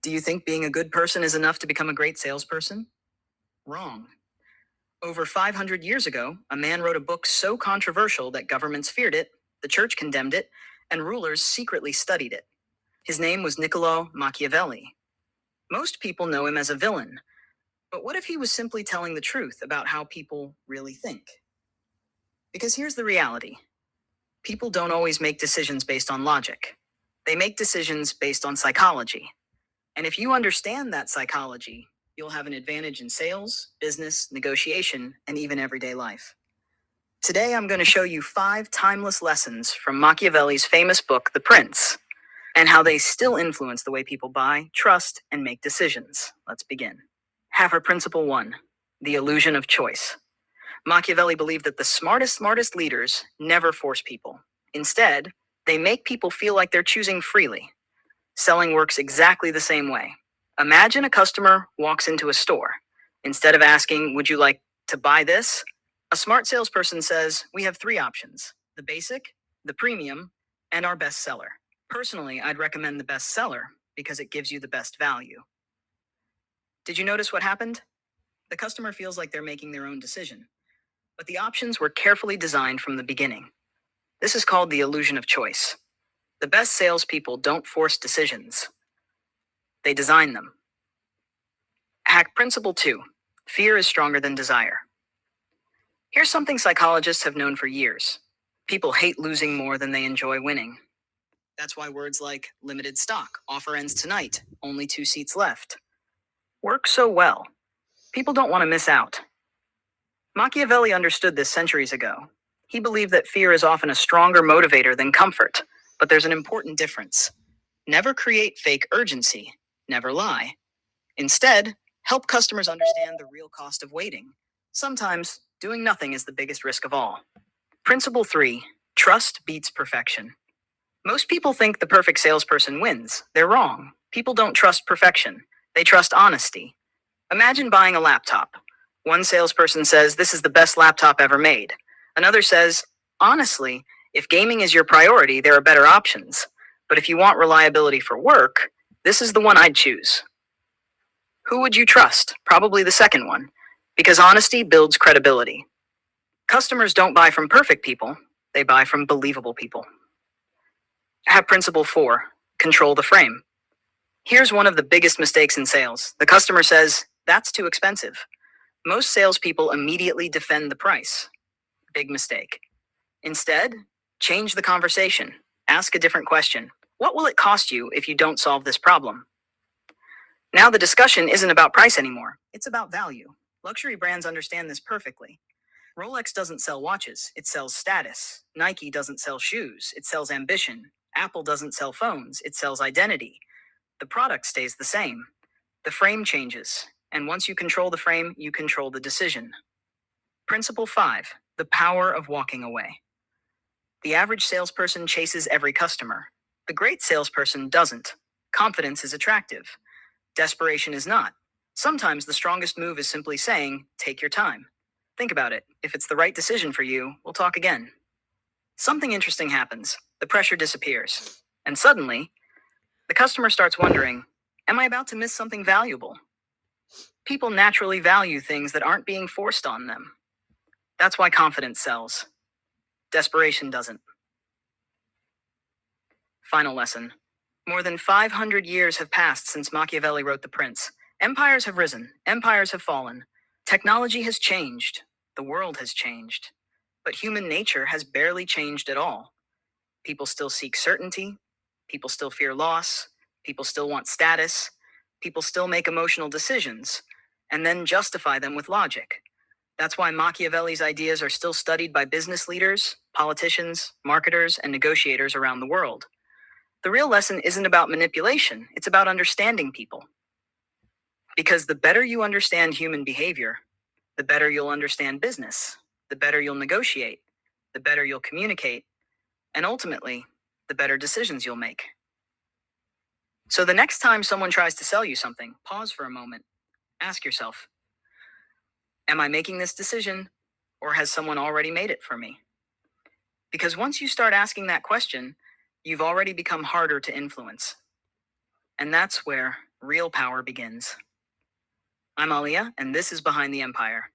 Do you think being a good person is enough to become a great salesperson? Wrong. Over 500 years ago, a man wrote a book so controversial that governments feared it, the church condemned it, and rulers secretly studied it. His name was Niccolò Machiavelli. Most people know him as a villain, but what if he was simply telling the truth about how people really think? Because here's the reality. People don't always make decisions based on logic. They make decisions based on psychology. And if you understand that psychology, you'll have an advantage in sales, business, negotiation, and even everyday life. Today, I'm going to show you 5 timeless lessons from Machiavelli's famous book, The Prince, and how they still influence the way people buy, trust, and make decisions. Let's begin. Hacker Principle 1, the illusion of choice. Machiavelli believed that the smartest leaders never force people. Instead, they make people feel like they're choosing freely. Selling works exactly the same way. Imagine a customer walks into a store. Instead of asking, "Would you like to buy this?" a smart salesperson says, "We have 3 options: the basic, the premium, and our best seller." Personally, I'd recommend the best seller because it gives you the best value. Did you notice what happened? The customer feels like they're making their own decision, but the options were carefully designed from the beginning. This is called the illusion of choice. The best salespeople don't force decisions. They design them. Hack Principle 2. Fear is stronger than desire. Here's something psychologists have known for years. People hate losing more than they enjoy winning. That's why words like limited stock, offer ends tonight, only 2 seats left work so well. People don't want to miss out. Machiavelli understood this centuries ago. He believed that fear is often a stronger motivator than comfort, but there's an important difference. Never create fake urgency. Never lie. Instead, help customers understand the real cost of waiting. Sometimes, doing nothing is the biggest risk of all. Principle 3. Trust beats perfection. Most people think the perfect salesperson wins. They're wrong. People don't trust perfection. They trust honesty. Imagine buying a laptop. One salesperson says, "This is the best laptop ever made." Another says, "Honestly, if gaming is your priority, there are better options. But if you want reliability for work, this is the one I'd choose." Who would you trust? Probably the second one, because honesty builds credibility. Customers don't buy from perfect people, they buy from believable people. Have Principle 4, control the frame. Here's one of the biggest mistakes in sales. The customer says, "That's too expensive." Most salespeople immediately defend the price. Big mistake. Instead, change the conversation. Ask a different question. What will it cost you if you don't solve this problem? Now the discussion isn't about price anymore. It's about value. Luxury brands understand this perfectly. Rolex doesn't sell watches, it sells status. Nike doesn't sell shoes, it sells ambition. Apple doesn't sell phones, it sells identity. The product stays the same. The frame changes, and once you control the frame, you control the decision. Principle 5, the power of walking away. The average salesperson chases every customer. The great salesperson doesn't. Confidence is attractive. Desperation is not. Sometimes the strongest move is simply saying, "Take your time. Think about it. If it's the right decision for you, we'll talk again." Something interesting happens. The pressure disappears. And suddenly, the customer starts wondering, "Am I about to miss something valuable?" People naturally value things that aren't being forced on them. That's why confidence sells. Desperation doesn't. Final lesson. More than 500 years have passed since Machiavelli wrote The Prince. Empires have risen. Empires have fallen. Technology has changed. The world has changed. But human nature has barely changed at all. People still seek certainty. People still fear loss. People still want status. People still make emotional decisions and then justify them with logic. That's why Machiavelli's ideas are still studied by business leaders, politicians, marketers, and negotiators around the world. The real lesson isn't about manipulation, it's about understanding people. Because the better you understand human behavior, the better you'll understand business, the better you'll negotiate, the better you'll communicate, and ultimately, the better decisions you'll make. So the next time someone tries to sell you something, pause for a moment. Ask yourself, am I making this decision, or has someone already made it for me? Because once you start asking that question, you've already become harder to influence. And that's where real power begins. I'm Alia, and this is Behind the Empire.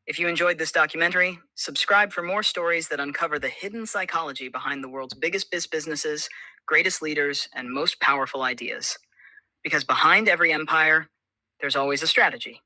If you enjoyed this documentary, subscribe for more stories that uncover the hidden psychology behind the world's biggest businesses, greatest leaders, and most powerful ideas. Because behind every empire, there's always a strategy.